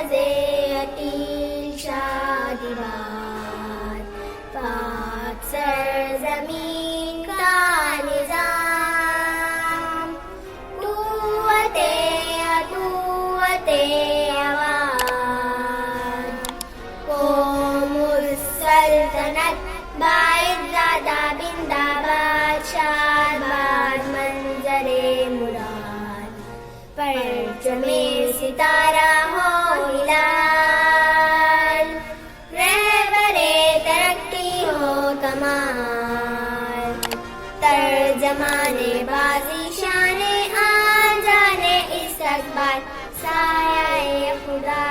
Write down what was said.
फजे अकील शादिबाद, पाक सरजमीन का निजाम, कुव्वते अकुव्वते अवाद, क़ौमुस्सल्तनत बाइज़्ज़ादा बिंदाबाद, शादाबाद मंज़रे मुराद, परचमे सितारा हो हिलाल, रहबरे तरक्की हो कमाल, तर्जमाने बाज़ी शाने आन जाने इस्तक़बाल, साया-ए खुदा